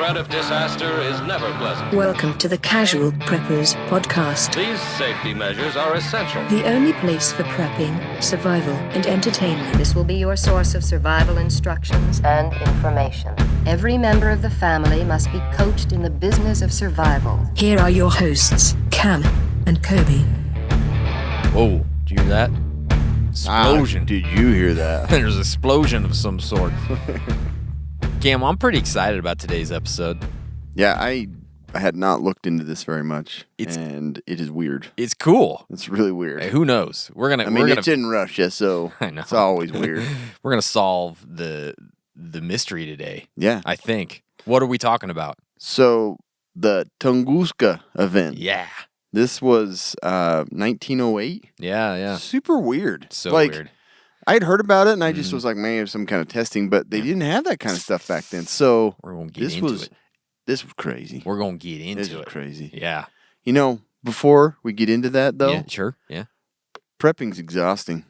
threat of disaster is never pleasant. Welcome to the Casual Preppers podcast. These safety measures are essential. The only place for prepping, survival, and entertainment. This will be your source of survival instructions and information. Every member of the family must be coached in the business of survival. Here are your hosts, Cam and Kobe. Whoa, did you hear that? Explosion. Did you hear that? There's an explosion of some sort. Cam, I'm pretty excited about today's episode. Yeah, I had not looked into this very much, and it is weird. It's cool. It's really weird. Hey, who knows? It's in Russia, so I know. It's always weird. We're gonna solve the mystery today. Yeah. I think. What are we talking about? So the Tunguska Event. Yeah. This was 1908. Yeah. Super weird. So weird. I'd heard about it, and I just was like, man, it was some kind of testing, but they didn't have that kind of stuff back then. So we're gonna get into it. This was crazy. We're gonna get into it. This was crazy. Yeah. You know, before we get into that, though, Yeah, sure. Yeah. prepping's exhausting.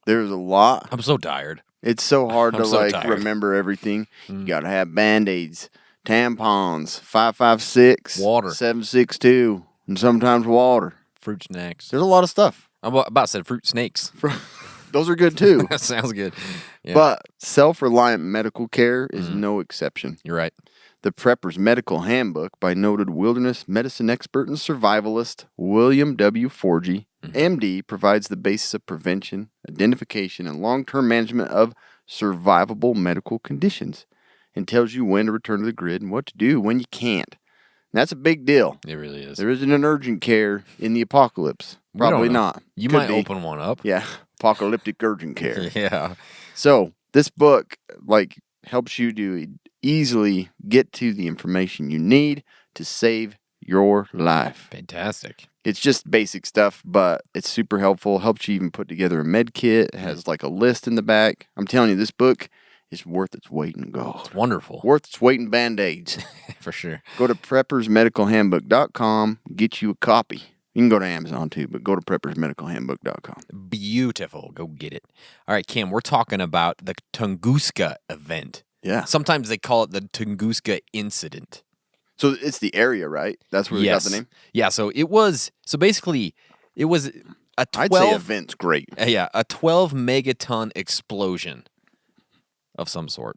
There's a lot. I'm so tired. It's so hard to tired. remember everything. You gotta have Band-Aids, tampons, 556, Water. 762, and sometimes water. Fruit snacks. There's a lot of stuff. I'm about to say fruit snakes. Those are good too. That sounds good. Yeah. But self-reliant medical care is no exception. You're right. The Prepper's Medical Handbook by noted wilderness medicine expert and survivalist William W. Forgy, MD, provides the basis of prevention, identification, and long-term management of survivable medical conditions and tells you when to return to the grid and what to do when you can't. And that's a big deal. It really is. There isn't an urgent care in the apocalypse. Probably not. You Could might be. open one up. Yeah, apocalyptic urgent care. Yeah. So this book helps you to easily get to the information you need to save your life. Fantastic. It's just basic stuff, but it's super helpful. Helps you even put together a med kit. It has a list in the back. I'm telling you, this book is worth its weight in gold. It's wonderful. Worth its weight in Band-Aids. For sure. Go to preppersmedicalhandbook.com, get you a copy. You can go to Amazon too, but go to preppersmedicalhandbook.com. Beautiful. Go get it. All right, Cam, we're talking about the Tunguska Event. Yeah. Sometimes they call it the Tunguska Incident. So it's the area, right? That's where they got the name? Yeah, basically it was a 12... I'd say event's great. Yeah, a 12 megaton explosion of some sort.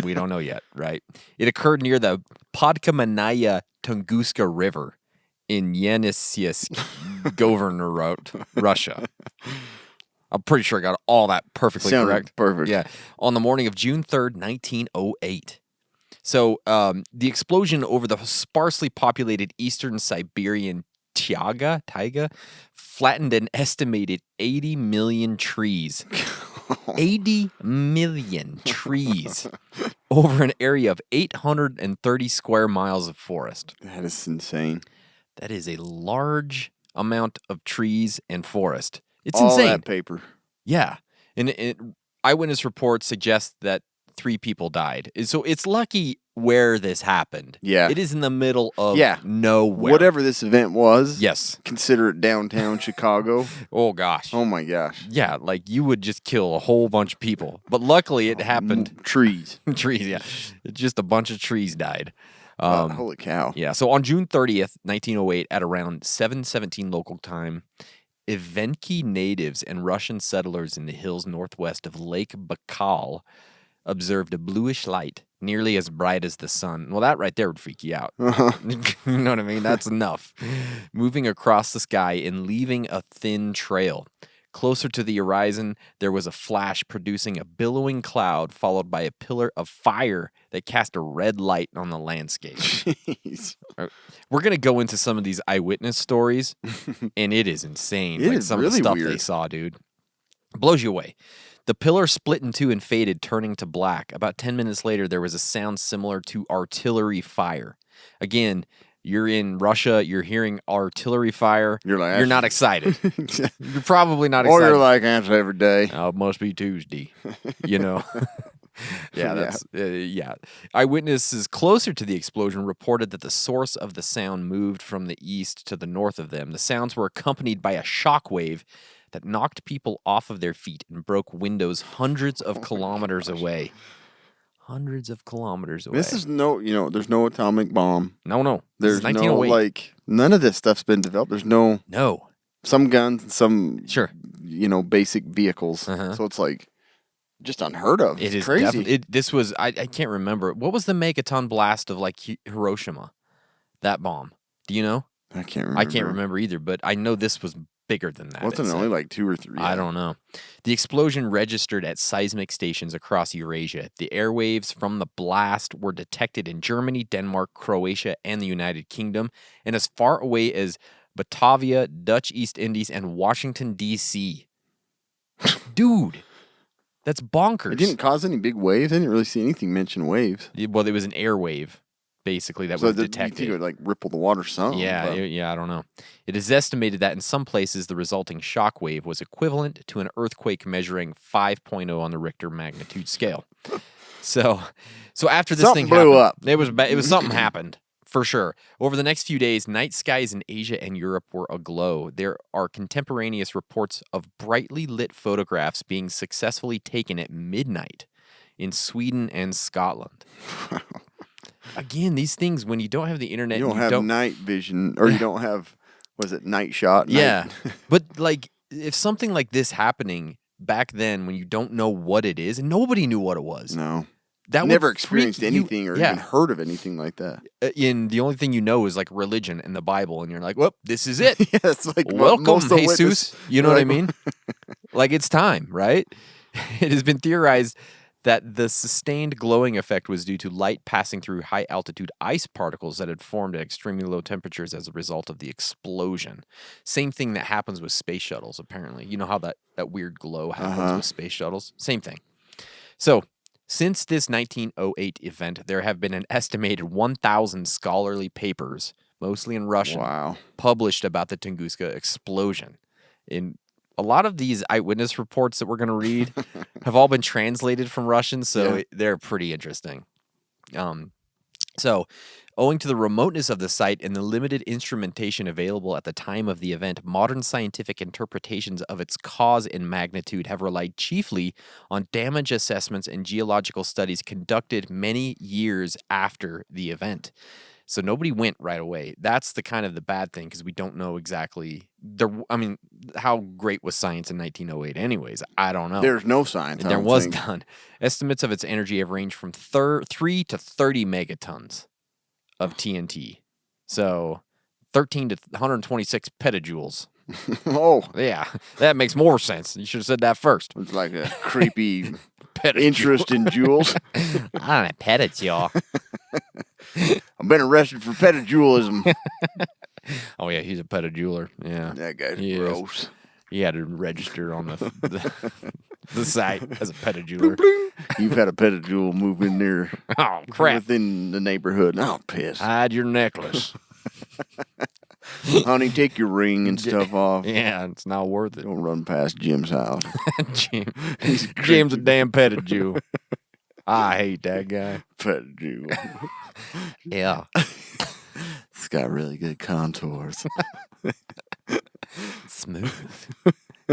We don't know yet, right? It occurred near the Podkamanaya Tunguska River in Yeniseisk Governorate, Russia. I'm pretty sure I got all that perfectly correct. Perfect. Yeah. On the morning of June 3rd, 1908. So the explosion over the sparsely populated eastern Siberian taiga flattened an estimated 80 million trees. 80 million trees over an area of 830 square miles of forest. That is insane. That is a large amount of trees and forest. It's all insane. That paper. Yeah. And eyewitness reports suggest that 3 people died. So it's lucky where this happened. Yeah. It is in the middle of nowhere. Whatever this event was. Yes. Consider it downtown Chicago. Oh, gosh. Oh, my gosh. Yeah, you would just kill a whole bunch of people. But luckily it happened. Trees. Trees, yeah. Just a bunch of trees died. Holy cow. Yeah, so on June 30th, 1908, at around 7:17 local time, Evenki natives and Russian settlers in the hills northwest of Lake Baikal observed a bluish light, nearly as bright as the sun. Well, that right there would freak you out. You know what I mean? That's enough. Moving across the sky and leaving a thin trail. Closer to the horizon, there was a flash producing a billowing cloud followed by a pillar of fire that cast a red light on the landscape. Jeez. We're going to go into some of these eyewitness stories, and it is insane. It is some really of the stuff weird. they saw, dude. It blows you away. The pillar split in two and faded, turning to black. About 10 minutes later, there was a sound similar to artillery fire. Again, you're in Russia, you're hearing artillery fire. You're not excited. You're probably not excited. Or you're like, that's every day. Oh, it must be Tuesday. You know? Yeah. Eyewitnesses closer to the explosion reported that the source of the sound moved from the east to the north of them. The sounds were accompanied by a shockwave that knocked people off of their feet and broke windows hundreds of kilometers away. Hundreds of kilometers away. This is there's no atomic bomb. No. This There's is 1908. none of this stuff's been developed. There's no some guns, some Sure. Basic vehicles. So it's like just unheard of. It It's is crazy. this was I can't remember. What was the megaton blast of like Hiroshima? That bomb. Do you know? I can't remember. I can't remember either, but I know this was bigger than that. Wasn't it only like 2 or 3? I don't know. The explosion registered at seismic stations across Eurasia. The airwaves from the blast were detected in Germany, Denmark, Croatia, and the United Kingdom, and as far away as Batavia, Dutch East Indies, and Washington, D.C. Dude, that's bonkers. It didn't cause any big waves. I didn't really see anything mention waves. Well, it was an air wave, basically, that So was you detected. think it would like ripple the water some. Yeah, but- I don't know. It is estimated that in some places the resulting shock wave was equivalent to an earthquake measuring 5.0 on the Richter magnitude scale. So after this Something thing blew happened, up. it was something happened for sure. Over the next few days, night skies in Asia and Europe were aglow. There are contemporaneous reports of brightly lit photographs being successfully taken at midnight in Sweden and Scotland. Again, these things, when you don't have the internet, You don't have night vision, or you don't have, night shot? Yeah. But like, if something like this happening back then when you don't know what it is, and nobody knew what it was. No. That would Never freak experienced you- anything or even heard of anything like that. In the only thing you know is like religion and the Bible, and you're like, well, this is it. Yeah, it's like Welcome, most of the Jesus. witness- You know what I like- mean? Like, it's time, right? It has been theorized that the sustained glowing effect was due to light passing through high altitude ice particles that had formed at extremely low temperatures as a result of the explosion. Same thing that happens with space shuttles, apparently. You know how that weird glow happens with space shuttles? Same thing. So, since this 1908 event, there have been an estimated 1,000 scholarly papers, mostly in Russian, Wow. published about the Tunguska explosion. In a lot of these eyewitness reports that we're going to read have all been translated from Russian, so they're pretty interesting. So, owing to the remoteness of the site and the limited instrumentation available at the time of the event, modern scientific interpretations of its cause and magnitude have relied chiefly on damage assessments and geological studies conducted many years after the event. So nobody went right away. That's the kind of the bad thing, because we don't know exactly. How great was science in 1908 anyways? I don't know. There's no science. I There don't was think. none. Estimates of its energy have ranged from 3 to 30 megatons of TNT. So 13 to 126 petajoules. Oh, Yeah, that makes more sense. You should have said that first. it's like a creepy Petajoule. interest in jewels. I don't know, petajoule. I've been arrested for petajulism. Oh, yeah, he's a petajuler. Yeah. That guy's He is. gross. He had to register on the site as a petajuler. You've had a petajule move in there Oh, crap. within the neighborhood. Oh, piss. Hide your necklace. Honey, take your ring and stuff off. Yeah, it's not worth it. Don't run past Jim's house. Jim's a damn petajew. I hate that guy. Petajule. Yeah. It's got really good contours. Smooth.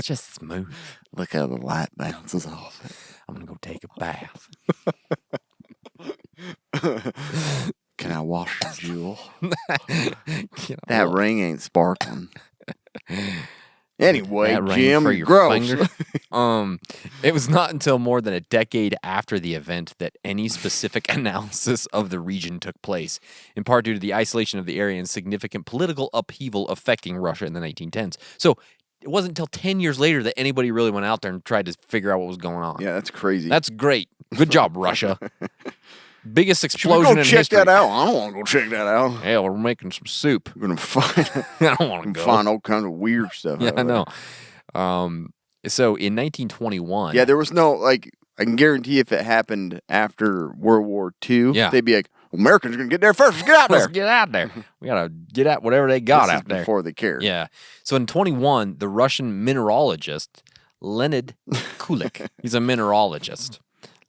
Just smooth. Look how the light bounces off it. I'm going to go take a bath. Can I wash your jewel? You know, That ring ain't sparkling. Anyway, that ring Jim, for you're your gross. finger. It was not until more than a decade after the event that any specific analysis of the region took place, in part due to the isolation of the area and significant political upheaval affecting Russia in the 1910s. So it wasn't until 10 years later that anybody really went out there and tried to figure out what was going on. Yeah, that's crazy. That's great. Good job, Russia. Biggest Should we explosion go in check history. that out? I don't want to go check that out. Hell, we're making some soup. We're gonna find I don't want to go. find all kinds of weird stuff. Yeah, out I there. know. So in 1921, Yeah, there was no like. I can guarantee if it happened after World War II, Yeah. they'd be like, Americans are gonna get there first. Let's get out let's there. get out there. We gotta get at whatever they got This is out there. before they cared. Yeah. So in 21, the Russian mineralogist Leonid Kulik, he's a mineralogist.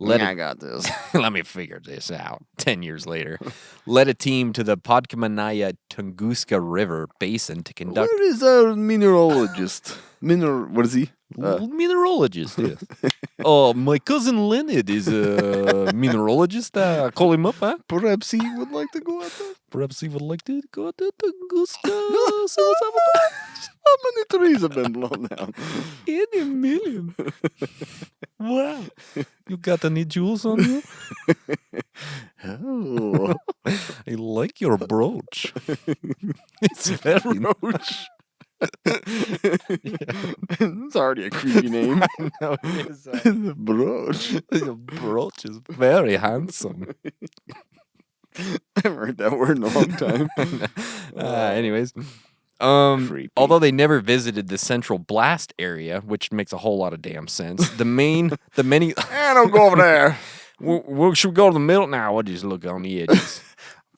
I got this. Let me figure this out. 10 years later, led a team to the Podkamanaya Tunguska River basin to conduct. Where is our mineralogist? What is he? Mineralogist, yes. Oh, my cousin Leonard is a mineralogist. Call him up, huh? Perhaps he would like to go out there. Perhaps he would like to go to Tunguska. See what's up How many trees have been blown down? in a million. Wow. You got any jewels on you? Oh. I like your brooch. It's very Roach. It's already a creepy name. No, it is. Brooch. Your brooch is very handsome. I haven't heard that word in a long time. Anyways, Creepy. although they never visited the central blast area, which makes a whole lot of damn sense, the many. Don't go over there. Should we go to the middle? Now we'll just look on the edges.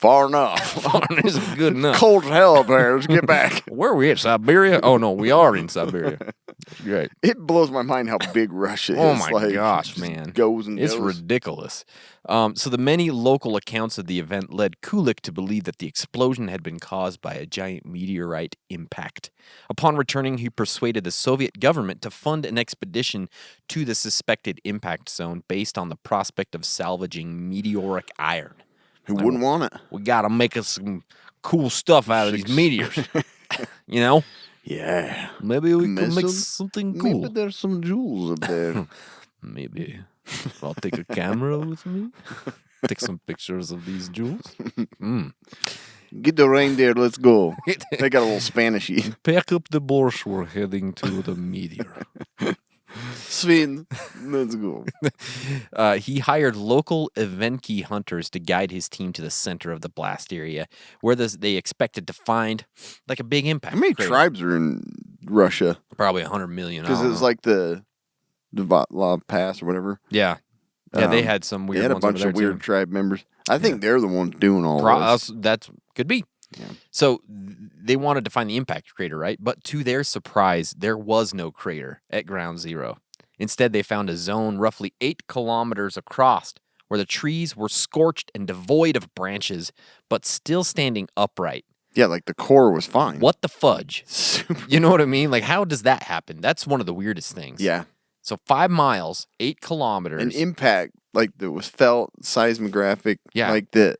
Far enough. This is good enough. Cold as hell up there. Let's get back. Where are we at? Siberia? Oh no, we are in Siberia. That's great. It blows my mind how big Russia is. Oh my Like, gosh, it just man. Goes and It's goes. ridiculous. So the many local accounts of the event led Kulik to believe that the explosion had been caused by a giant meteorite impact. Upon returning, he persuaded the Soviet government to fund an expedition to the suspected impact zone based on the prospect of salvaging meteoric iron. Who wouldn't want it? We got to make us some cool stuff out of these meteors. You know? Yeah. Maybe we can make Missile? something cool. Maybe there's some jewels up there. Maybe I'll take a camera with me. Take some pictures of these jewels. Get the reindeer. Let's go. They got a little Spanishy. Pack up the borscht. We're heading to the meteor. Sven, let's go. He hired local Evenki hunters to guide his team to the center of the blast area, where they expected to find like a big impact. How many crater. tribes are in Russia? Probably 100 million. Because it was like the Vatlov Pass or whatever. Yeah, they had some weird. They had a ones over bunch there of weird too. tribe members. I think they're the ones doing all this. That could be. Yeah. So they wanted to find the impact crater, right? But to their surprise, there was no crater at ground zero. Instead, they found a zone roughly 8 kilometers across where the trees were scorched and devoid of branches, but still standing upright. Yeah, like the core was fine. What the fudge? You know what I mean? Like, how does that happen? That's one of the weirdest things. Yeah. So 5 miles, 8 kilometers. An impact, like that was felt, seismographic, Yeah. like that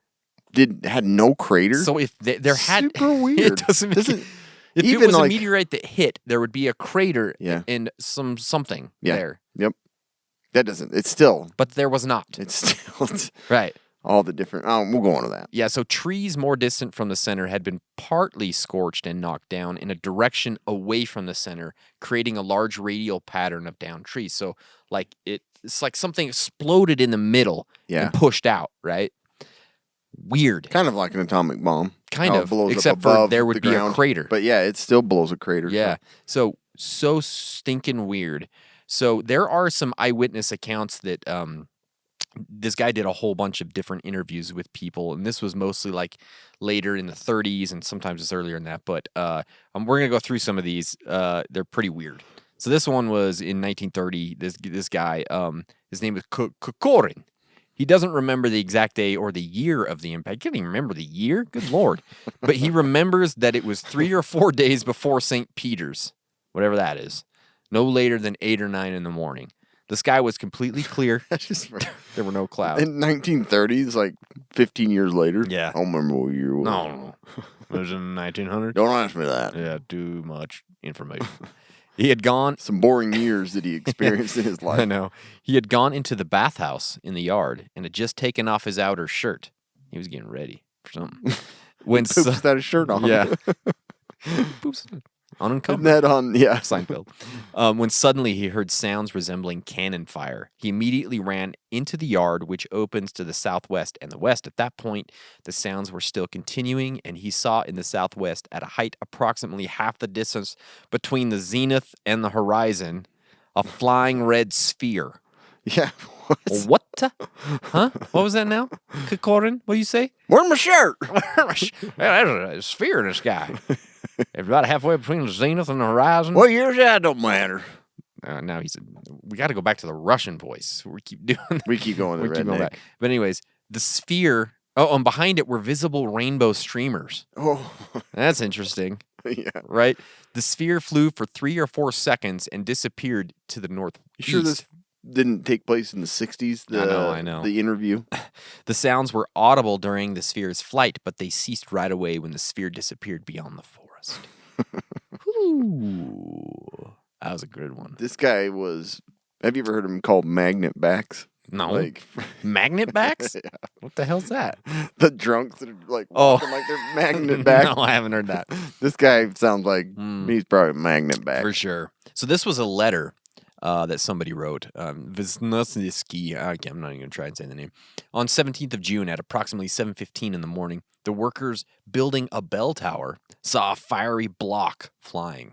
had no crater. So if there had Super weird. it doesn't make Doesn't- if it even was a like- meteorite that hit, there would be a crater Yeah. and something Yeah. there. Yep. That doesn't. It's still. But there was not. It's still. Right. All the different. Oh, we'll go on to that. Yeah, so trees more distant from the center had been partly scorched and knocked down in a direction away from the center, creating a large radial pattern of downed trees. So like it's like something exploded in the middle Yeah. and pushed out, right? Weird. Kind of like an atomic bomb. Kind How it of, blows up except for above there would the be a ground. crater. But yeah, it still blows a crater. Yeah. So stinking weird. So there are some eyewitness accounts that this guy did a whole bunch of different interviews with people, and this was mostly like later in the 30s, and sometimes it's earlier than that. But we're gonna go through some of these. They're pretty weird. So this one was in 1930. This guy, his name is Kokorin. He doesn't remember the exact day or the year of the impact. He can't even remember the year. Good Lord. But he remembers that it was 3 or 4 days before St. Peter's, whatever that is. No later than 8 or 9 in the morning. The sky was completely clear. There were no clouds. In 1930s, like 15 years later. Yeah. I don't remember what year it was. No. It was in 1900. Don't ask me that. Yeah, too much information. He had gone. Some boring years that he experienced in his life. I know. He had gone into the bathhouse in the yard and had just taken off his outer shirt. He was getting ready for something. When Poops without his shirt on. Yeah. Poops. Unencumbered. Isn't that on? Yeah. Seinfeld. When suddenly he heard sounds resembling cannon fire. He immediately ran into the yard, which opens to the southwest and the west. At that point, the sounds were still continuing, and he saw in the southwest, at a height approximately half the distance between the zenith and the horizon, a flying red sphere. Yeah. What? Huh? What was that now? Kokorin, what do you say? Where's my shirt? There's a sphere in the sky. It's about halfway between the zenith and the horizon. What year's that? Don't matter. now he said, we got to go back to the Russian voice. We keep doing. We keep going to we keep going redneck. back. But anyways, the sphere. Oh, and behind it were visible rainbow streamers. Oh, That's interesting, yeah. right? The sphere flew for 3 or 4 seconds and disappeared to the northeast. You sure this didn't take place in the 60s? I know. The interview. The sounds were audible during the sphere's flight, but they ceased right away when the sphere disappeared beyond the forest. Ooh, that was a good one. This guy was. Have you ever heard him called magnet backs? No. Like Magnet backs? Yeah. What the hell's that? The drunks that are like walking like they're magnet back. No, I haven't heard that. This guy sounds like he's probably a magnet back. For sure. So this was a letter that somebody wrote. Wisniewski, I'm not even going to try and say the name. On 17th of June at approximately 7:15 in the morning, the workers building a bell tower saw a fiery block flying.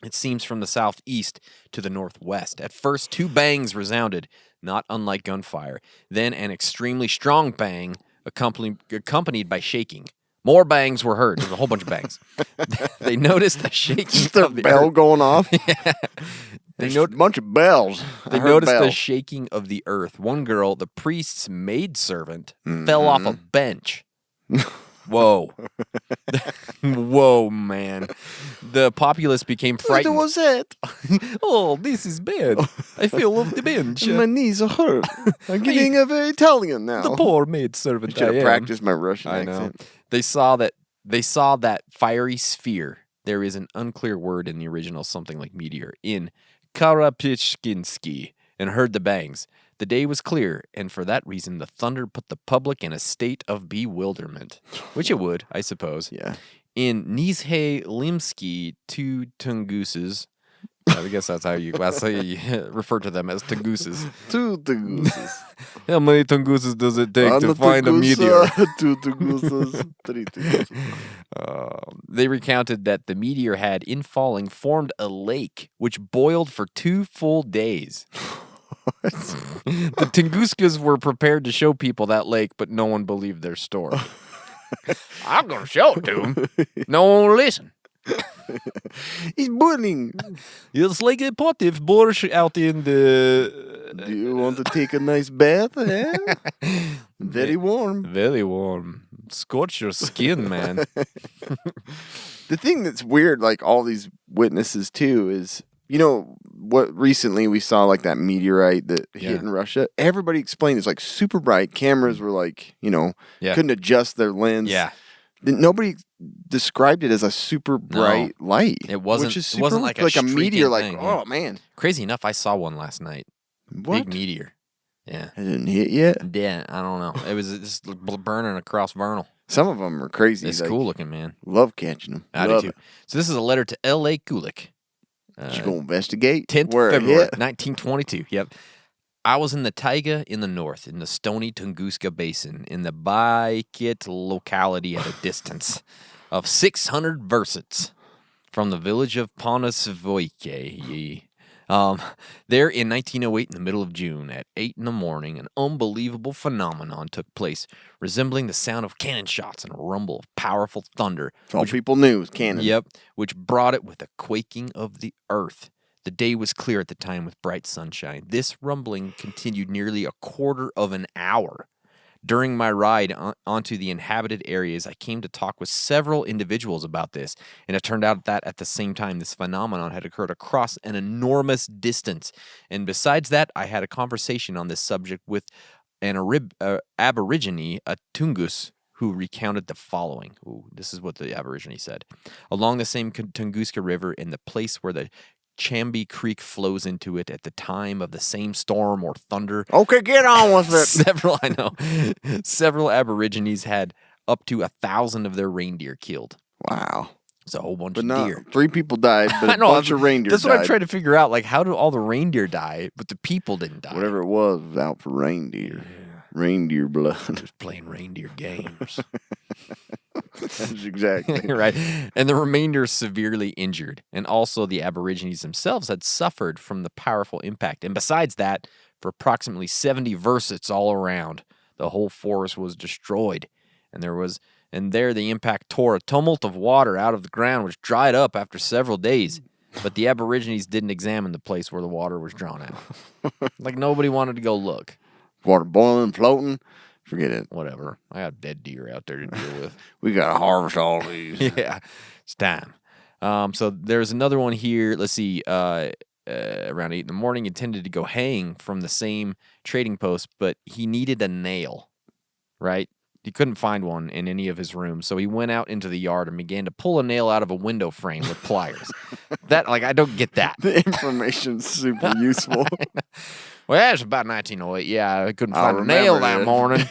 It seems from the southeast to the northwest. At first, 2 bangs resounded, not unlike gunfire. Then an extremely strong bang accompanied by shaking. More bangs were heard. There's a whole bunch of bangs. They noticed the shaking Just a of the bell earth. going off. They A bunch of bells. They noticed the shaking of the earth. One girl, the priest's maidservant, fell off a bench. Whoa. Whoa, man. The populace became frightened. What was that? Oh, this is bad. I fell off the bench. My knees are hurt. I'm getting a very Italian now. The poor maidservant. I should have practiced my Russian I know. accent. They saw that fiery sphere. There is an unclear word in the original, something like meteor, in Karapishkinsky, and heard the bangs. The day was clear, and for that reason, the thunder put the public in a state of bewilderment, which it would, I suppose. Yeah. In Nizhe Limsky, 2 Tunguses, I guess that's how you refer to them as Tunguses. 2 Tunguses. How many Tunguses does it take to One find a Tungusa, meteor? 2 Tunguses, 3 Tunguses. They recounted that the meteor had, in falling, formed a lake which boiled for 2 full days. The Tunguskas were prepared to show people that lake, but no one believed their story. I'm going to show it to them. No one will listen. He's burning. It's like a pot of borscht out in the... Do you want to take a nice bath? Eh? Very warm. Very warm. Scorch your skin, man. The thing that's weird, like all these witnesses too, is what recently we saw, like that meteorite that hit in Russia. Everybody explained it's like super bright. Cameras were like, couldn't adjust their lens. Yeah. Nobody described it as a super bright light. It wasn't. Which is It wasn't like a a meteor. streaking Like, thing, oh yeah. man, Crazy enough, I saw one last night. what? Big meteor. Yeah. It didn't hit yet. Yeah, I don't know. It was just burning across Vernal. Some of them are crazy. It's like, cool looking, man. Love catching them. I do too. So this is a letter to L.A. Kulik. Did you go investigate? 10th Where it February, hit? 1922. Yep. I was in the taiga in the north, in the stony Tunguska Basin, in the Baikit locality at a distance of 600 versets from the village of Ponosvoike. There in 1908, in the middle of June, at 8 in the morning, an unbelievable phenomenon took place, resembling the sound of cannon shots and a rumble of powerful thunder. All people knew was cannon. Yep, which brought it with a quaking of the earth. The day was clear at the time with bright sunshine. This rumbling continued nearly a quarter of an hour. During my ride onto the inhabited areas, I came to talk with several individuals about this, and it turned out that at the same time, this phenomenon had occurred across an enormous distance. And besides that, I had a conversation on this subject with an aborigine, a Tungus, who recounted the following. Ooh, this is what the aborigine said. Along the same Tunguska River, in the place where the Chamby Creek flows into it at the time of the same storm or thunder. Okay, get on with it. Several Aborigines had up to 1,000 of their reindeer killed. Wow. It's a whole bunch But of not deer. 3 people died, but I a know, bunch of reindeer That's died. what I'm trying to figure out. Like, how do all the reindeer die, but the people didn't die? Whatever it was out for reindeer. Reindeer blood. Just playing reindeer games. That's exactly. Right. And the remainder severely injured. And also the Aborigines themselves had suffered from the powerful impact. And besides that, for approximately 70 versets all around, the whole forest was destroyed. And there the impact tore a tumult of water out of the ground, which dried up after several days. but the Aborigines didn't examine the place where the water was drawn out. Like, nobody wanted to go look. Water boiling, floating. Forget it. Whatever. I got dead deer out there to deal with. We got to harvest all these. Yeah, it's time. So there's another one here. Let's see. Around 8 in the morning, intended to go hang from the same trading post, but he needed a nail, right? He couldn't find one in any of his rooms, so he went out into the yard and began to pull a nail out of a window frame with pliers. I don't get that. The information's super useful. Well, it's about 1908. Yeah, I couldn't I find a nail remember that that. morning,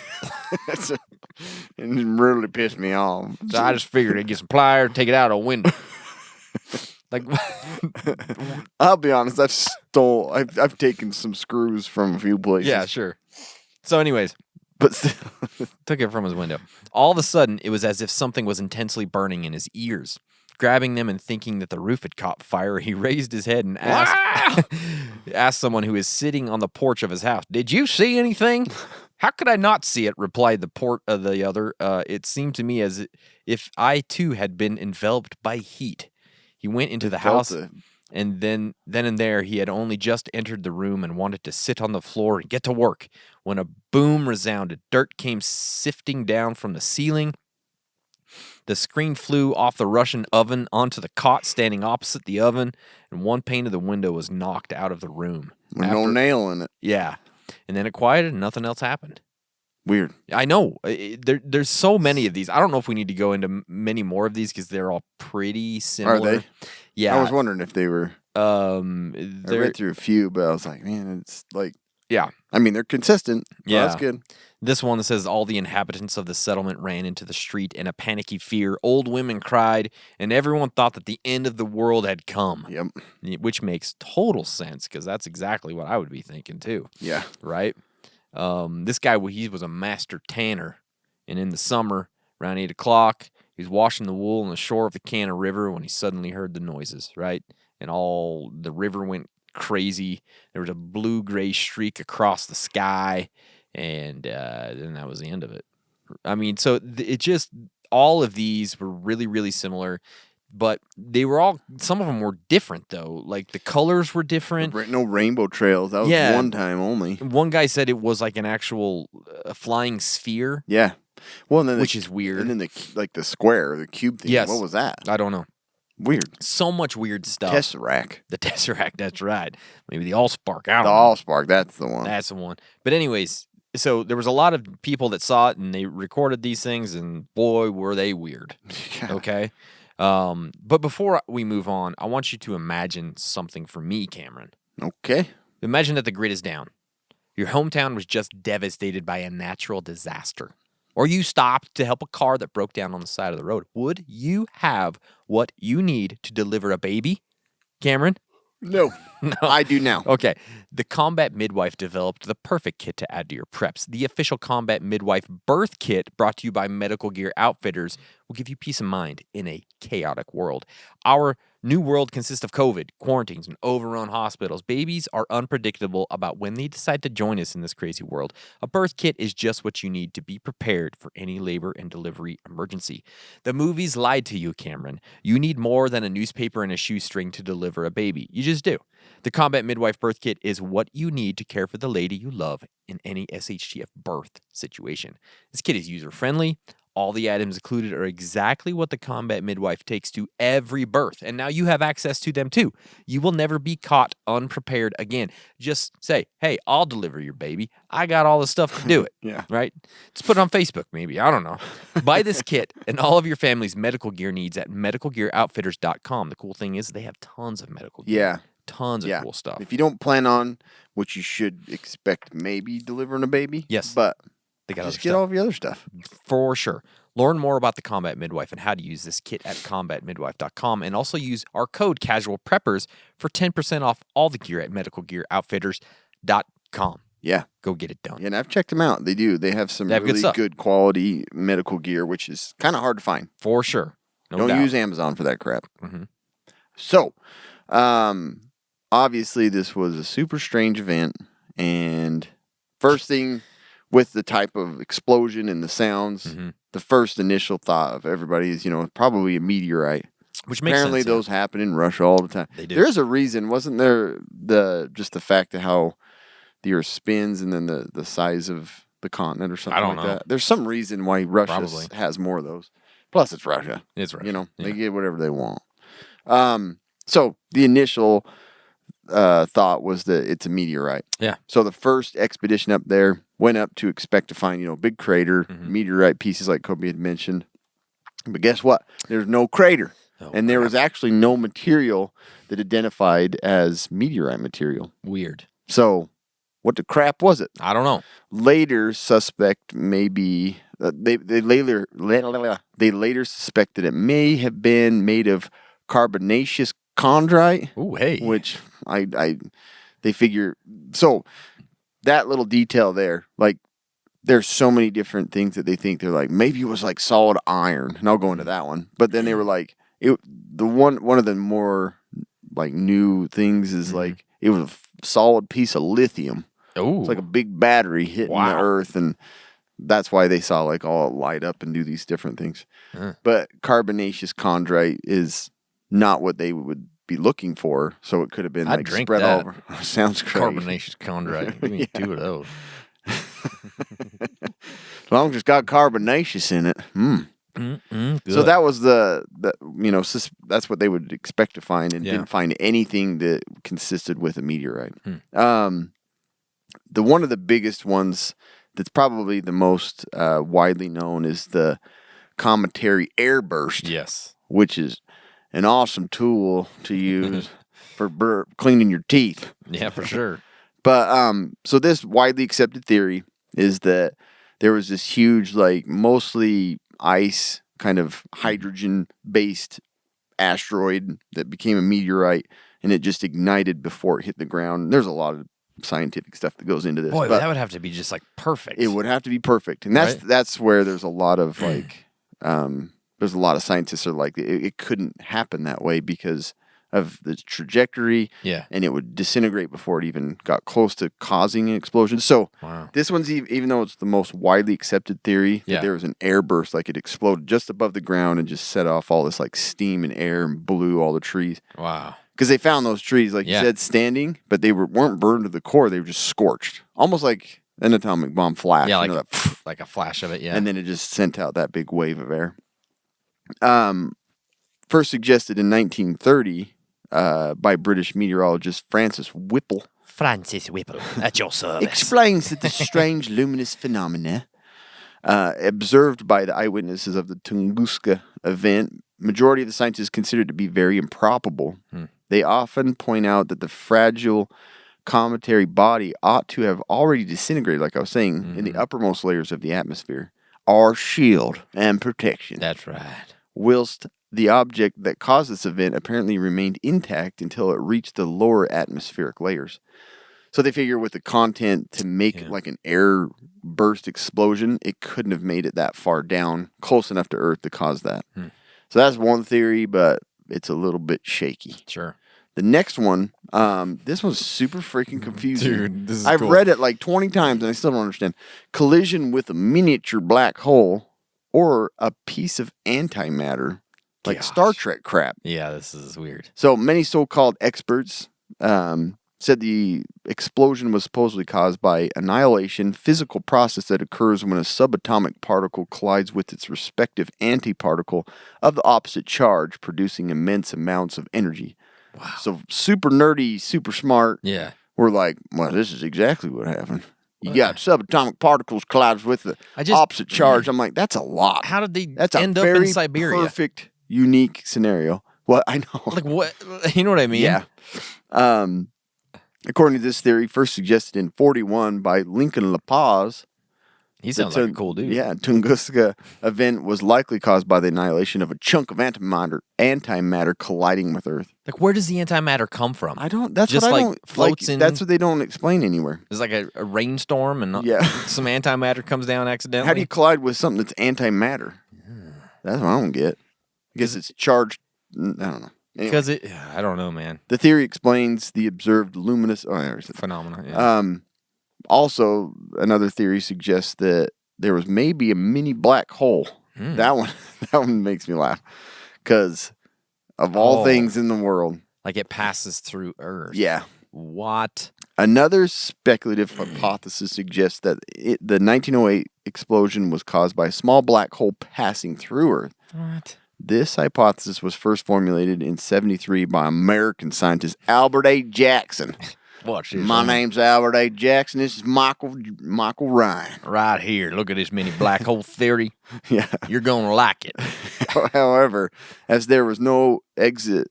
It really pissed me off. so I just figured I'd get some pliers, take it out a window. Like, I'll be honest, I've taken some screws from a few places. yeah, sure. So, anyways, But still, took it from his window. All of a sudden, it was as if something was intensely burning in his ears. Grabbing them and thinking that the roof had caught fire, he raised his head and asked someone who was sitting on the porch of his house, "Did you see anything?" "How could I not see it?" replied the other. It seemed to me as if I too had been enveloped by heat. He went into the house, and then and there he had only just entered the room and wanted to sit on the floor and get to work when a boom resounded. Dirt came sifting down from the ceiling. The screen flew off the Russian oven onto the cot standing opposite the oven, and one pane of the window was knocked out of the room. with no nail in it. Yeah. And then it quieted and nothing else happened. Weird. I know. There's so many of these. I don't know if we need to go into many more of these because they're all pretty similar. Are they? Yeah. I was wondering if they were. I read through a few, but I was like, man, it's like, yeah. I mean, they're consistent. So Yeah. that's good. This one that says all the inhabitants of the settlement ran into the street in a panicky fear. Old women cried, and everyone thought that the end of the world had come. Yep. Which makes total sense because that's exactly what I would be thinking too. Yeah. Right? This guy, he was a master tanner, and in the summer, around 8 o'clock, he was washing the wool on the shore of the Canna River when he suddenly heard the noises, right? And all the river went crazy. There was a blue-gray streak across the sky, and then that was the end of it. I mean, so it just, all of these were really, really similar, but they were all, some of them were different, though. Like, the colors were different. No rainbow trails. That was Yeah. one time only. One guy said it was like an actual flying sphere. Yeah. Well, and then Which is weird. And then the square, the cube thing. Yes. What was that? I don't know. Weird. So much weird stuff. Tesseract. The Tesseract, that's right. Maybe the Allspark. I don't The know. Allspark, that's the one. That's the one. But anyways, so there was a lot of people that saw it and they recorded these things, and boy, were they weird. Yeah. Okay? But before we move on, I want you to imagine something for me, Cameron. Okay. Imagine that the grid is down. Your hometown was just devastated by a natural disaster. Or you stopped to help a car that broke down on the side of the road. Would you have what you need to deliver a baby, Cameron? No. I do now. Okay. The Combat Midwife developed the perfect kit to add to your preps. The official Combat Midwife birth kit, brought to you by Medical Gear Outfitters, will give you peace of mind in a chaotic world. Our new world consists of COVID, quarantines, and overrun hospitals. Babies are unpredictable about when they decide to join us in this crazy world. A birth kit is just what you need to be prepared for any labor and delivery emergency. The movies lied to you, Cameron. You need more than a newspaper and a shoestring to deliver a baby. You just do. The Combat Midwife birth kit is what you need to care for the lady you love in any SHTF birth situation. This kit is user-friendly. All the items included are exactly what the Combat Midwife takes to every birth, and now you have access to them too. You will never be caught unprepared again. Just say, hey, I'll deliver your baby. I got all the stuff to do it. Yeah. Right? Just put it on Facebook, maybe. I don't know. Buy this kit and all of your family's medical gear needs at medicalgearoutfitters.com. The cool thing is they have tons of medical gear. Yeah. Tons of cool stuff. If you don't plan on what you should expect, maybe delivering a baby. Yes. But They got just other get stuff. all of your other stuff. For sure. Learn more about the Combat Midwife and how to use this kit at combatmidwife.com, and also use our code CasualPreppers for 10% off all the gear at medicalgearoutfitters.com. Yeah. Go get it done. Yeah, and I've checked them out. They do. They have some They have good really stuff. good quality medical gear, which is kind of hard to find. For sure. No Don't doubt. use Amazon for that crap. Mhm. So, obviously, this was a super strange event. And first thing, with the type of explosion and the sounds, Mhm. the first initial thought of everybody is, probably a meteorite. Which makes apparently sense, yeah. those happen in Russia all the time. They do. There's a reason, wasn't there? Just the fact of how the Earth spins and then the size of the continent or something I don't like know. that. There's some reason why Russia Probably. has more of those. Plus, it's Russia. It's Russia, You know, yeah. they get whatever they want. So the initial thought was that it's a meteorite. Yeah. So the first expedition up there went up to expect to find, big crater, Mm-hmm. meteorite pieces like Kobe had mentioned. But guess what? There's no crater. And there was actually no material that identified as meteorite material. Weird. So what the crap was it? I don't know. Later suspect maybe they later suspected it may have been made of carbonaceous chondrite. Ooh, hey. Which they figure, so that little detail there, like there's so many different things that they think they're like, maybe it was like solid iron, and I'll go into that one. But then they were like, one of the more like new things is like it was a solid piece of lithium. Oh, It's like a big battery hitting the earth, and that's why they saw like all light up and do these different things. But carbonaceous chondrite is not what they would be looking for, so it could have been I'd like drink spread that. all over. Sounds crazy. carbonaceous chondrite. Give me 2 of those. As long as it's got carbonaceous in it. Good. So that was that's what they would expect to find, and didn't find anything that consisted with a meteorite. One of the biggest ones that's probably the most widely known is the Cometary Air Burst. Yes. Which is an awesome tool to use for cleaning your teeth. Yeah, for sure. But so this widely accepted theory is that there was this huge, like mostly ice, kind of hydrogen-based asteroid that became a meteorite, and it just ignited before it hit the ground. There's a lot of scientific stuff that goes into this. Boy, but that would have to be just like perfect. it would have to be perfect, and that's where there's a lot of like, there's a lot of scientists are like it couldn't happen that way because of the trajectory, and it would disintegrate before it even got close to causing an explosion. So this one's, even though it's the most widely accepted theory, that there was an air burst, like it exploded just above the ground and just set off all this like steam and air and blew all the trees. Wow. Because they found those trees, like you said, standing, but they weren't burned to the core. They were just scorched, almost like an atomic bomb flash. Yeah, that, like a flash of it, yeah. And then it just sent out that big wave of air. First suggested in 1930 by British meteorologist Francis Whipple. Francis Whipple, at your service. Explains that the strange luminous phenomena observed by the eyewitnesses of the Tunguska Event, majority of the scientists consider to be very improbable. They often point out that the fragile cometary body ought to have already disintegrated, like I was saying, in the uppermost layers of the atmosphere, our shield and protection. That's right. Whilst the object that caused this event apparently remained intact until it reached the lower atmospheric layers. So they figure with the content to make like an air burst explosion, it couldn't have made it that far down, close enough to Earth to cause that. So that's one theory, but it's a little bit shaky. Sure. The next one, this one's super freaking confusing. Dude, this is I've cool. read it like 20 times and I still don't understand. Collision with a miniature black hole or a piece of antimatter, like Star Trek crap. Yeah, this is weird. So many so-called experts said the explosion was supposedly caused by annihilation, physical process that occurs when a subatomic particle collides with its respective antiparticle of the opposite charge, producing immense amounts of energy. Wow. So super nerdy, super smart. Yeah. We're like, well, this is exactly what happened. You got subatomic particles collides with the opposite charge. I'm like, that's a lot. How did they that's end a up very in Siberia? Perfect, unique scenario. Well, I know. Like what? You know what I mean? Yeah. According to this theory, first suggested in 1941 by Lincoln La Paz. He sounds like a cool dude. Yeah, Tunguska Event was likely caused by the annihilation of a chunk of antimatter colliding with Earth. Like, where does the antimatter come from? I don't. That's just what I like don't. floats like, in. That's what they don't explain anywhere. It's like a rainstorm, and some antimatter comes down accidentally. How do you collide with something that's antimatter? That's what I don't get. I guess it's charged. I don't know. Anyway, because I don't know, man. The theory explains the observed luminous phenomena. Yeah. Also, another theory suggests that there was maybe a mini black hole. That one makes me laugh because of all Oh. things in the world. Like it passes through Earth. Yeah. What? Another speculative hypothesis suggests that the 1908 explosion was caused by a small black hole passing through Earth. What? This hypothesis was first formulated in 1973 by American scientist Albert A. Jackson. Watch this. My name's Albert A. Jackson. This is Michael Ryan. Right here. Look at this mini black hole theory. Yeah. You're going to like it. However, as there was no exit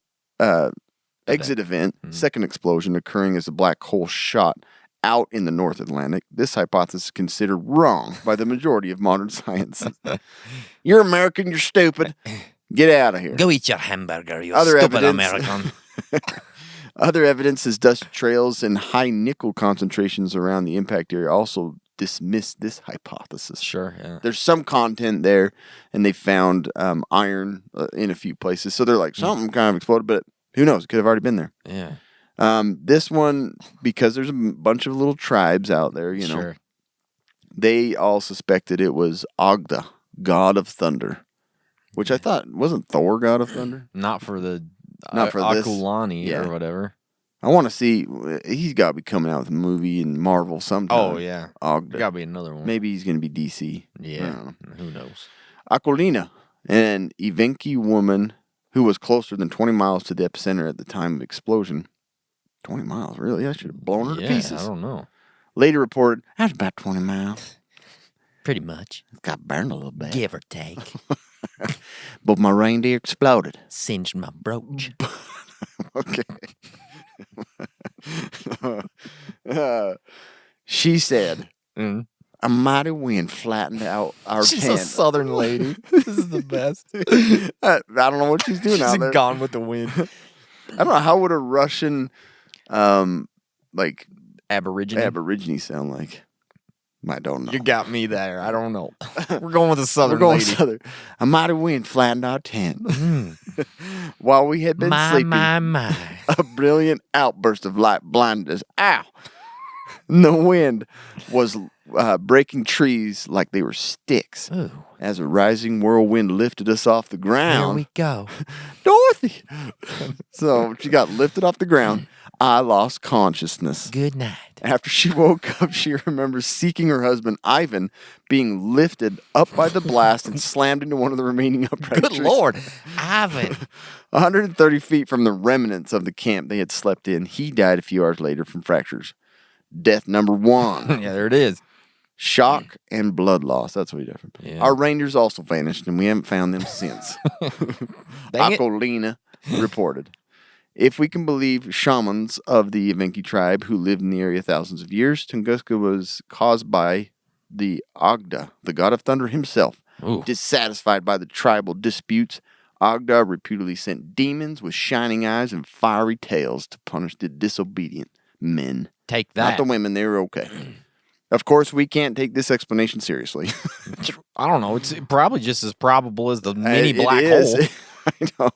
event, second explosion occurring as the black hole shot out in the North Atlantic, this hypothesis is considered wrong by the majority of modern science. You're American, you're stupid. Get out of here. Go eat your hamburger, you Other stupid evidence. American. Other evidence is dust trails and high nickel concentrations around the impact area also dismiss this hypothesis. Sure, yeah. There's some content there, and they found iron in a few places. So they're like, something kind of exploded, but who knows? It could have already been there. Yeah. This one, because there's a bunch of little tribes out there, you know, Sure. they all suspected it was Ogda, god of thunder, which I thought wasn't Thor god of thunder. Not for the Not for this. Akulani Yeah. or whatever. I want to see. He's got to be coming out with a movie in Marvel sometime. Oh, yeah. Ogda. Got to be another one. Maybe he's going to be DC. I Yeah. don't know. Who knows? Akolina, an Evenki woman who was closer than 20 miles to the epicenter at the time of explosion. 20 miles, really? I should have blown her to Yeah, pieces. I don't know. Later reported, that's about 20 miles. Pretty much. It got burned a little bit. Give or take. But my reindeer exploded. Singed my brooch. Okay. She said, Mm. a mighty wind flattened out our She's tent. a southern lady. This is the best. I don't know what she's doing She's out there. gone with the wind. I don't know. How would a Russian, like, Aborigine. sound like? I don't know. You got me there. I don't know. We're going with a We're southern going lady. southern. A mighty wind flattened our tent. While we had been sleeping, My. a brilliant outburst of light blinded us. Ow! And the wind was breaking trees like they were sticks. Ooh. As a rising whirlwind lifted us off the Here ground. we go. Dorothy! So she got lifted off the ground. I lost consciousness. Good night. After she woke up, she remembers seeking her husband, Ivan, being lifted up by the blast and slammed into one of the remaining upright Good trees. Lord. Ivan. 130 feet from the remnants of the camp they had slept in, he died a few hours later from fractures. Death number 1. Yeah, there it is. Shock and blood loss. That's what he died from. Yeah. Our reindeers also vanished, and we haven't found them since. Dang it. Akolina reported. If we can believe shamans of the Evenki tribe who lived in the area thousands of years, Tunguska was caused by the Ogda, the god of thunder himself. Ooh. Dissatisfied by the tribal disputes, Ogda reputedly sent demons with shining eyes and fiery tails to punish the disobedient men. Take Not that. the women, they were okay. Of course, we can't take this explanation seriously. I don't know. It's probably just as probable as the mini It black is. hole. I know.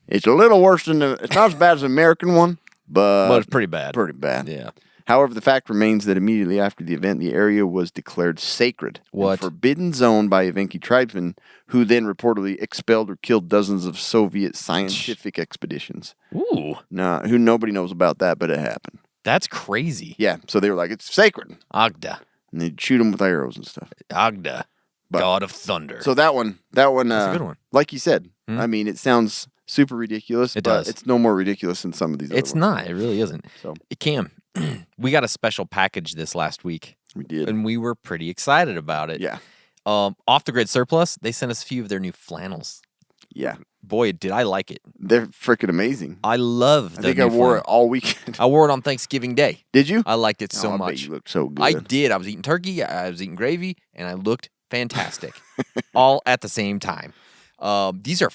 It's a little worse than it's not as bad as the American one, But it's pretty bad. pretty bad. Yeah. However, the fact remains that immediately after the event, the area was declared sacred. What? And forbidden zone by Evenki tribesmen, who then reportedly expelled or killed dozens of Soviet scientific expeditions. Ooh. Who nobody knows about that, but it happened. That's crazy. Yeah, so they were like, it's sacred. Ogda. And they'd shoot them with arrows and stuff. Ogda. But- God of thunder. So that one, That's a good one. like you said, I mean, it sounds super ridiculous, It but does. it's no more ridiculous than some of these It's other ones. not. It really isn't. So Cam, we got a special package this last week, we did. and we were pretty excited about it. Yeah. Off the Grid Surplus, they sent us a few of their new flannels. Yeah. Boy, did I like it. They're freaking amazing. I love I the think new I wore flannel. it all weekend. I wore it on Thanksgiving Day. Did you? I liked it so I bet much. you looked so good. I did. I was eating turkey, I was eating gravy, and I looked fantastic. All at the same time. These are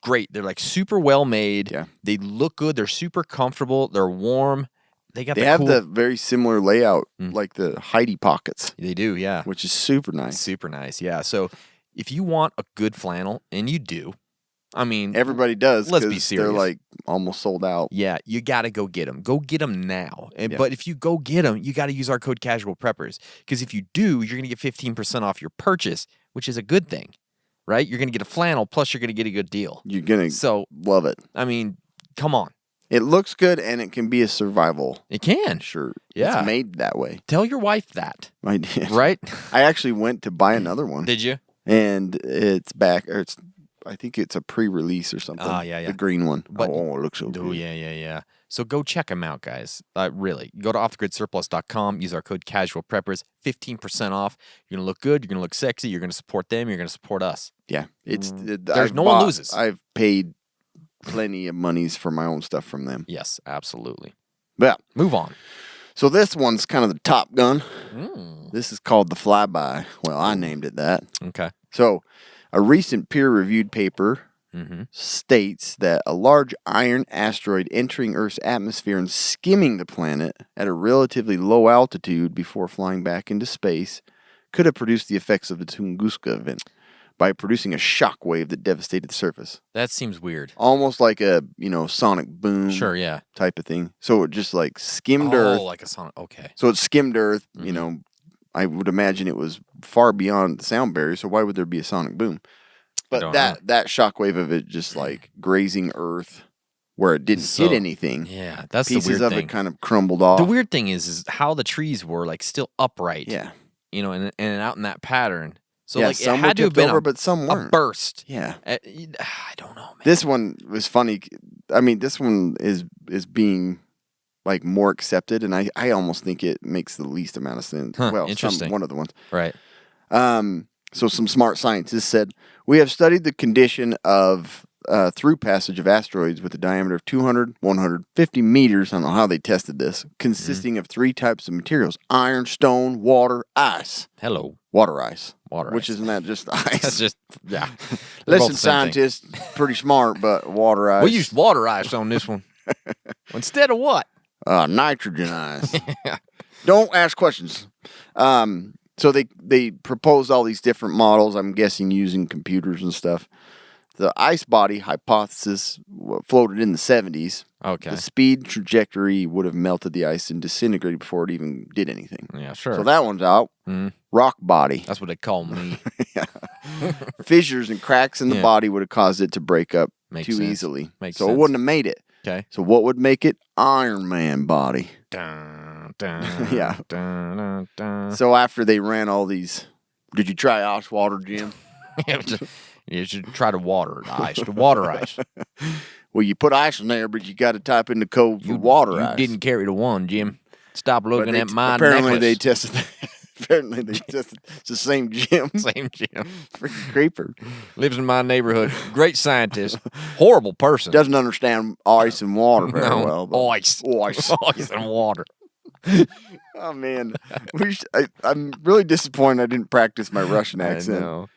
great. They're like super well made. Yeah. They look good. They're super comfortable. They're warm. They got They the have cool... the very similar layout, like the Heidi pockets, They do, yeah. which is super nice. Super nice, yeah. So if you want a good flannel, and you do, I mean, Everybody does. Let's be 'cause serious. They're like almost sold out. yeah, you got to go get them. Go get them now. And, Yeah. But if you go get them, you got to use our code Casual Preppers. Because if you do, you're going to get 15% off your purchase, which is a good thing, right? You're going to get a flannel, plus you're going to get a good deal. You're going to love it. I mean, come on. It looks good, and it can be a survival It can. shirt. Yeah. It's made that way. Tell your wife that. I did. Right? I actually went to buy another one. Did you? And it's back, or I think it's a pre-release or something. Oh, yeah. The green one. But- it looks so Oh, good. yeah. So go check them out, guys. Really. Go to offthegridsurplus.com. Use our code CASUALPREPPERS. 15% off. You're going to look good. You're going to look sexy. You're going to support them. You're going to support us. Yeah. No one loses. I've paid plenty of monies for my own stuff from them. Yes, absolutely. Yeah. Move on. So this one's kind of the Top Gun. Mm. This is called the Flyby. Well, I named it that. Okay. So a recent peer-reviewed paper states that a large iron asteroid entering Earth's atmosphere and skimming the planet at a relatively low altitude before flying back into space could have produced the effects of the Tunguska Event by producing a shock wave that devastated the surface. That seems weird. Almost like a, sonic boom Sure, yeah. type of thing. So it just like skimmed Earth. Oh, like a sonic. Okay. So it skimmed Earth, I would imagine it was far beyond the sound barrier, so why would there be a sonic boom? But that shockwave of it just like grazing Earth where it didn't hit anything. Yeah, that's the weird thing. Pieces of it kind of crumbled off. The weird thing is how the trees were like still upright. Yeah. And out in that pattern. So yeah, like some it had to have been over, but some weren't. A burst. Yeah. I don't know, man. This one was funny. I mean, this one is being like more accepted, and I almost think it makes the least amount of sense. Huh, well, interesting. one of the ones. Right. So some smart scientists said, we have studied the condition of through passage of asteroids with a diameter of 200, 150 meters. I don't know how they tested this, consisting of three types of materials: iron, stone, water, ice. Hello. Water ice. Water Which ice. isn't that just ice? That's just, yeah. Listen, scientists, pretty smart, but water ice. We used water ice on this one. Instead of what? Nitrogen ice. Don't ask questions. So they proposed all these different models, I'm guessing using computers and stuff. The ice body hypothesis floated in the 70s. Okay. The speed trajectory would have melted the ice and disintegrated before it even did anything. Yeah, sure. So that one's out. Rock body. That's what they call me. Fissures and cracks in the Yeah. body would have caused it to break up Makes too sense. easily. Makes so sense. it wouldn't have made it. Okay. So what would make it? Iron Man body. Dun, dun, Yeah. Dun, dun, dun. So after they ran all these, did you try ice water, Jim? You should try to water the ice. To water ice. Well, you put ice in there, but you got to type in the code for water You ice. didn't carry the one, Jim. Stop But looking they at my apparently necklace. they tested. Apparently they tested. It's the same Jim. Same Jim. Freaking creeper. Lives in my neighborhood. Great scientist. Horrible person. Doesn't understand ice and water very no, well. But ice. Ice. Ice and water. Oh man, I'm really disappointed I didn't practice my Russian I accent. know.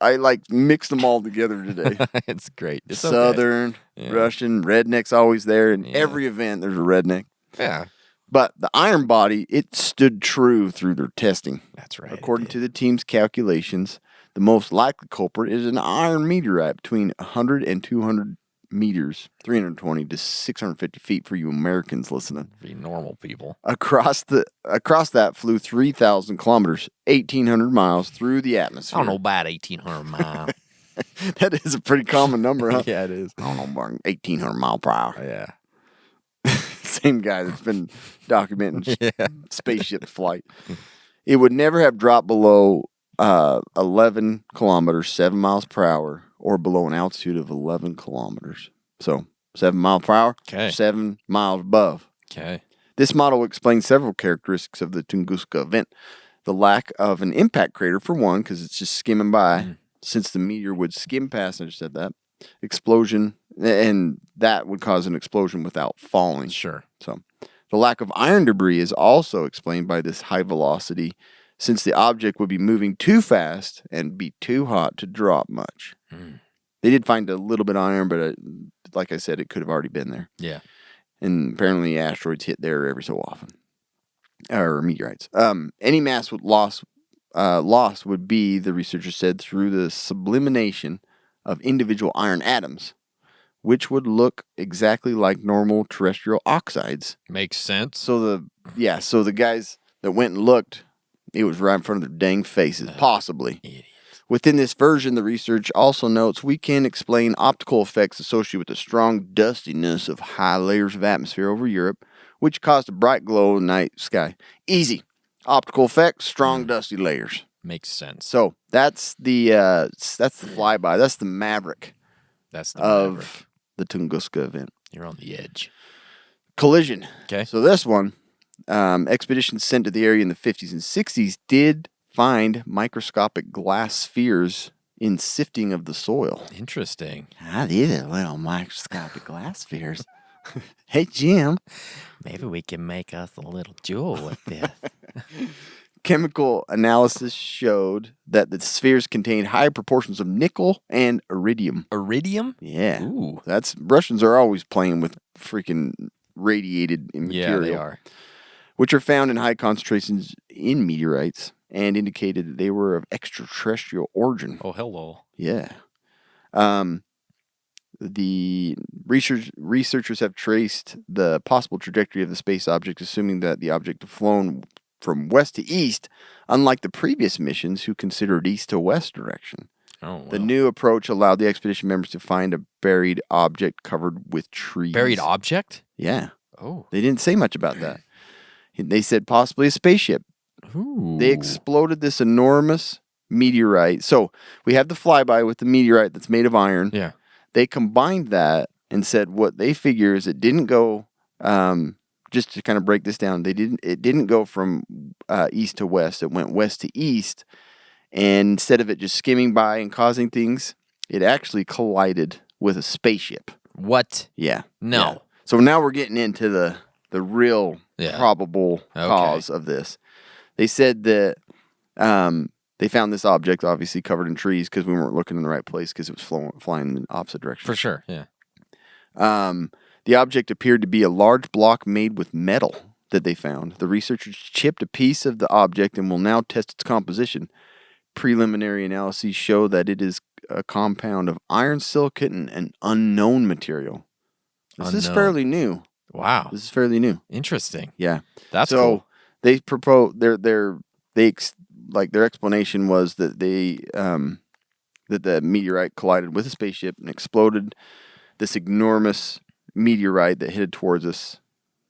I like mixed them all together today. It's great. It's okay. Southern, Yeah. Russian, redneck's always there. In Yeah. every event, there's a redneck. Yeah. But the iron body, it stood true through their testing. That's right. According to the team's calculations, the most likely culprit is an iron meteorite between 100 and 200 meters, 320 to 650 feet for you Americans listening. Be normal people. Across that flew 3,000 kilometers, 1,800 miles through the I atmosphere. don't know about 1,800 miles. That is a pretty common number, huh? Yeah, it is. I don't know, about 1,800 mile per hour. Yeah. Same guy that's been documenting spaceship flight. It would never have dropped below 11 kilometers, 7 miles per hour, or below an altitude of 11 kilometers. So 7 miles per hour, Okay. 7 miles above. Okay. This model explains several characteristics of the Tunguska event. The lack of an impact crater, for one, because it's just skimming by, since the meteor would skim past, I just said that, explosion, and that would cause an explosion without falling. Sure. So the lack of iron debris is also explained by this high velocity, since the object would be moving too fast and be too hot to drop much. They did find a little bit of iron, but like I said, it could have already been there. Yeah. And apparently asteroids hit there every so often. Or meteorites. Any mass loss would be, the researchers said, through the sublimation of individual iron atoms, which would look exactly like normal terrestrial oxides. Makes sense. So the guys that went and looked, it was right in front of their dang faces, possibly. Idiots. Within this version, the research also notes we can explain optical effects associated with the strong dustiness of high layers of atmosphere over Europe, which caused a bright glow in the night sky. Easy. Optical effects, strong dusty layers. Makes sense. So that's the flyby. That's the Maverick That's the of Maverick. the Tunguska event. You're on the edge. Collision. Okay. So this one, expeditions sent to the area in the 50s and 60s did find microscopic glass spheres in sifting of the soil. Interesting. These are little microscopic glass spheres. Hey, Jim. Maybe we can make us a little jewel with this. Chemical analysis showed that the spheres contained high proportions of nickel and iridium. Iridium? Yeah. Ooh. Russians are always playing with freaking radiated material. Yeah, they are. Which are found in high concentrations in meteorites and indicated that they were of extraterrestrial origin. Oh, hello. Yeah. The researchers have traced the possible trajectory of the space object, assuming that the object had flown from west to east, unlike the previous missions who considered east to west direction. Oh, wow. The new approach allowed the expedition members to find a buried object covered with trees. Buried object? Yeah. Oh. They didn't say much about that. They said possibly a spaceship. Ooh. They exploded this enormous meteorite. So we have the flyby with the meteorite that's made of iron. Yeah. They combined that and said what they figure is it didn't go, just to kind of break this down, it didn't go from east to west. It went west to east. And instead of it just skimming by and causing things, it actually collided with a spaceship. What? Yeah. No. Yeah. So now we're getting into the real probable Okay. cause of this. They said that they found this object obviously covered in trees because we weren't looking in the right place because it was flying in the opposite direction. For sure, yeah. The object appeared to be a large block made with metal that they found. The researchers chipped a piece of the object and will now test its composition. Preliminary analyses show that it is a compound of iron, silicate, and an unknown material. This is fairly new. Wow. This is fairly new. Interesting. Yeah. That's so cool. They propose their explanation was that that the meteorite collided with a spaceship and exploded this enormous meteorite that headed towards us.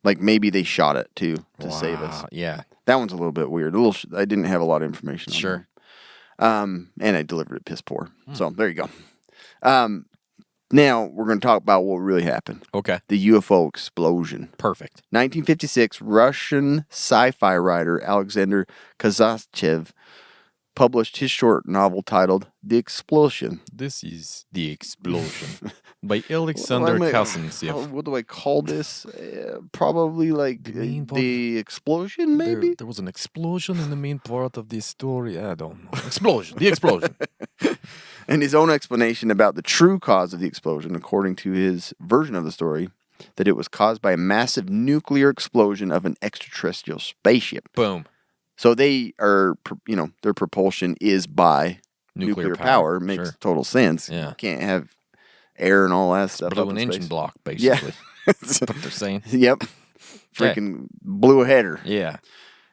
Like maybe they shot it to save us. Yeah. That one's a little bit weird. I didn't have a lot of information on Sure. that. And I delivered it piss poor. So there you go. Now we're going to talk about what really happened. Okay. The UFO explosion. Perfect. 1956, Russian sci-fi writer Alexander Kazachev published his short novel titled The Explosion. This is The Explosion by Alexander Kazantsev. What do I call this? Probably like the explosion, maybe? There was an explosion in the main part of this story. I don't know. Explosion. The explosion. And his own explanation about the true cause of the explosion, according to his version of the story, that it was caused by a massive nuclear explosion of an extraterrestrial spaceship. Boom. So they are, their propulsion is by nuclear power. Makes Sure. total sense. Yeah. You can't have air and all that stuff. Blew up an in engine space. block, Yeah. basically. That's what they're saying. Yep. Freaking blew a header. Yeah.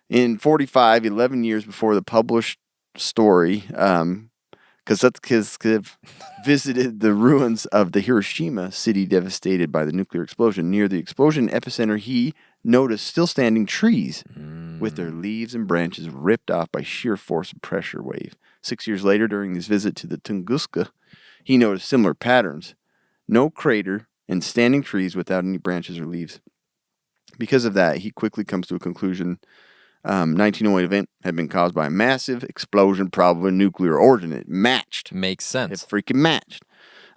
In 45, 11 years before the published story, Kazatsky visited the ruins of the Hiroshima city devastated by the nuclear explosion. Near the explosion epicenter, he noticed still standing trees with their leaves and branches ripped off by sheer force of pressure wave. 6 years later, during his visit to the Tunguska, he noticed similar patterns. No crater and standing trees without any branches or leaves. Because of that, he quickly comes to a conclusion. 1908 event had been caused by a massive explosion, probably nuclear origin. It matched. Makes sense. It freaking matched.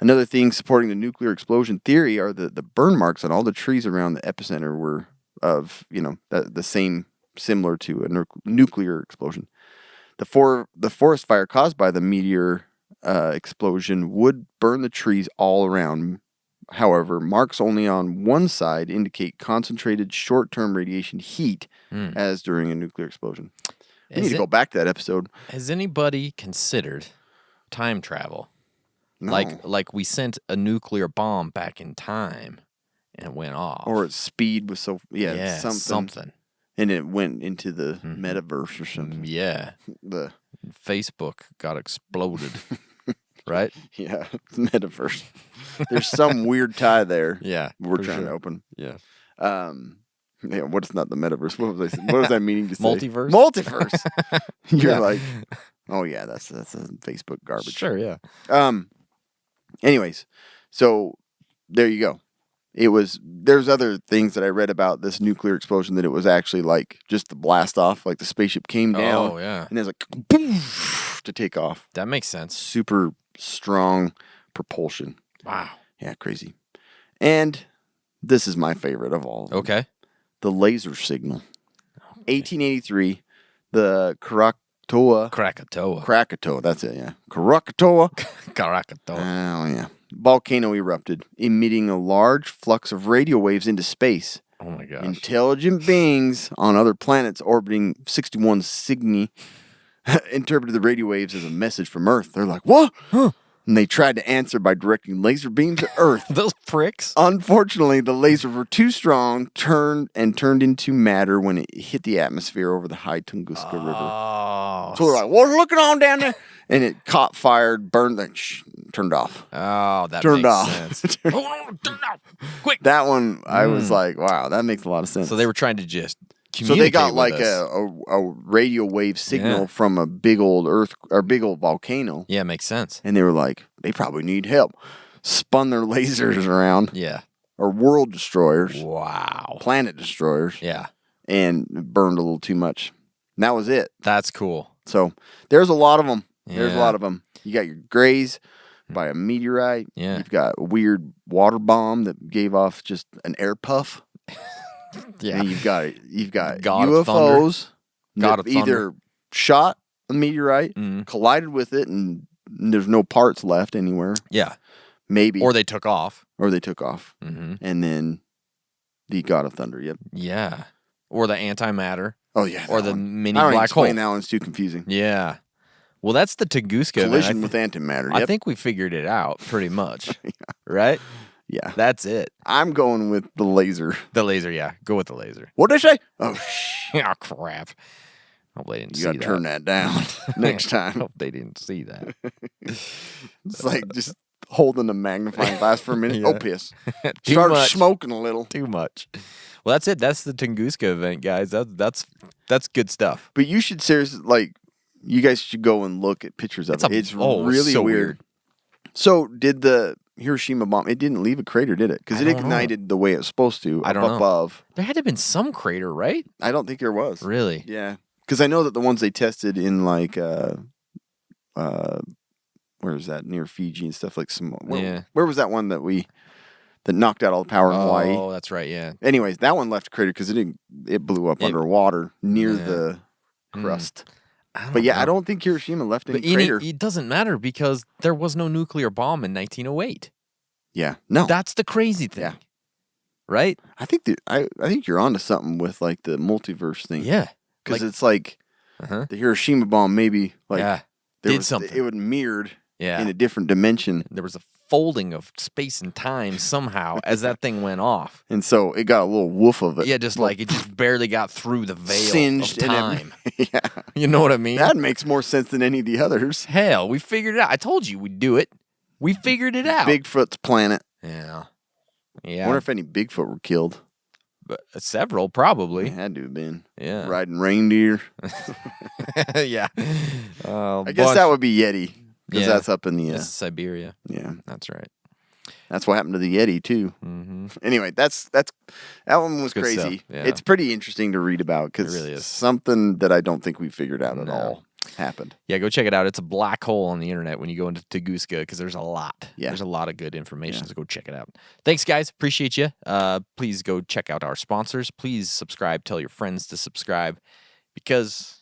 Another thing supporting the nuclear explosion theory are the burn marks on all the trees around the epicenter were of, the same, similar to a nuclear explosion. The forest fire caused by the meteor explosion would burn the trees all around. However, marks only on one side indicate concentrated short-term radiation heat, as during a nuclear explosion. We need to go back to that episode. Has anybody considered time travel? No. Like we sent a nuclear bomb back in time and it went off. Or its speed was so... Yeah, something. And it went into the metaverse or something. Yeah. Facebook got exploded. Right? Yeah, metaverse. There's some weird tie there. Yeah, we're for trying to sure. open. Yeah. Yeah, what's not the metaverse? What was I meaning to say? Multiverse? Multiverse. You're Yeah. like, oh yeah, that's a Facebook garbage. Sure, yeah. Anyways, so there you go. There's other things that I read about this nuclear explosion that it was actually like just the blast off, like the spaceship came down. Oh, yeah. And it was like poof, to take off. That makes sense. Super strong propulsion. Wow. Yeah, crazy. And this is my favorite of all. Okay. The laser signal. 1883, the Krakatoa, that's it, yeah. Krakatoa. Krakatoa. Oh, yeah. Volcano erupted, emitting a large flux of radio waves into space. Oh, my gosh. Intelligent beings on other planets orbiting 61 Cygni interpreted the radio waves as a message from Earth. They're like, what? Huh? And they tried to answer by directing laser beams at Earth. Those pricks. Unfortunately, the lasers were too strong, turned into matter when it hit the atmosphere over the high Tunguska River. Oh. So they're like, what's looking on down there? And it caught fire, burned, then turned off. Oh, that Turned makes off. sense. Hold on, turn off. Quick. That one, I was like, wow, that makes a lot of sense. So they were trying to just So communicate they got with like us. a radio wave signal Yeah. from a big old big old volcano. Yeah, makes sense. And they were like, they probably need help. Spun their lasers around, Yeah. or world destroyers, Wow. planet destroyers, Yeah. and burned a little too much. And that was it. That's cool. So there's a lot of them. There's a Yeah. lot of them. You got your graze by a meteorite. Yeah. You've got a weird water bomb that gave off just an air puff. Yeah. And you've got God of Thunder. UFOs God that of Thunder. either shot a meteorite, Mhm. collided with it, and there's no parts left anywhere. Yeah. Maybe. Or they took off. Or they took off. Mm-hmm. And then the God of Thunder. Yep. Yeah. Or the antimatter. Oh, yeah. Or that the one. mini I don't black hole. explain that one's too confusing. Yeah. Well, that's the Tunguska event. Collision with antimatter. Yep. I think we figured it out pretty much. Right? Yeah. That's it. I'm going with the laser. The laser, yeah. Go with the laser. What'd I say? Oh, shh. Oh, crap. Hope they didn't You see got to that. turn that down next time. Hope they didn't see that. It's like just holding a magnifying glass for a minute. Yeah. Oh, piss. Too Start much. smoking a little. Too much. Well, that's it. That's the Tunguska event, guys. That's good stuff. But you should seriously, like, you guys should go and look at pictures of it. It's really so weird. So did the Hiroshima bomb, it didn't leave a crater, did it? Because I it don't know. ignited the way it was supposed to I up don't know. above. There had to have been some crater, right? I don't think there was. Really? Yeah. Because I know that the ones they tested in, like, where is that? Near Fiji and stuff, like some. Yeah. Where was that one that knocked out all the power in Hawaii? Oh, that's right. Yeah. Anyways, that one left a crater because it blew up underwater near Yeah. the crust. I don't But yeah, know. I don't think Hiroshima left any But you crater. know, it doesn't matter because there was no nuclear bomb in 1908. Yeah, no. That's the crazy thing. Yeah. Right? I think I think you're onto something with like the multiverse thing. Yeah. because Like- it's like Uh-huh. the Hiroshima bomb. Maybe like Yeah. there Did was, something. It would mirrored Yeah. in a different dimension, There was a folding of space and time somehow as that thing went off. and so it got a little woof of it. Yeah, just like it just barely got through the veil singed of and time. yeah, You know what I mean? that makes more sense than any of the others. Hell, we figured it out. I told you we'd do it. We figured it out. Bigfoot's planet. Yeah. I Yeah. wonder if any Bigfoot were killed. But several, probably. It had to have been. Yeah. Riding reindeer. Yeah. I guess that would be Yeti because Yeah. that's up in the This is Siberia. yeah. That's right. That's what happened to the Yeti too. Mm-hmm. Anyway, that one was Good crazy. stuff, yeah. It's pretty interesting to read about because It really is. something that I don't think we figured out at No. all happened. Yeah, go check it out. It's a black hole on the internet when you go into Tunguska because there's a lot. Yeah. There's a lot of good information, Yeah. so go check it out. Thanks, guys. Appreciate you. Please go check out our sponsors. Please subscribe. Tell your friends to subscribe because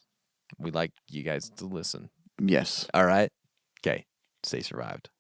we like you guys to listen. Yes. All right? Okay. Stay survived.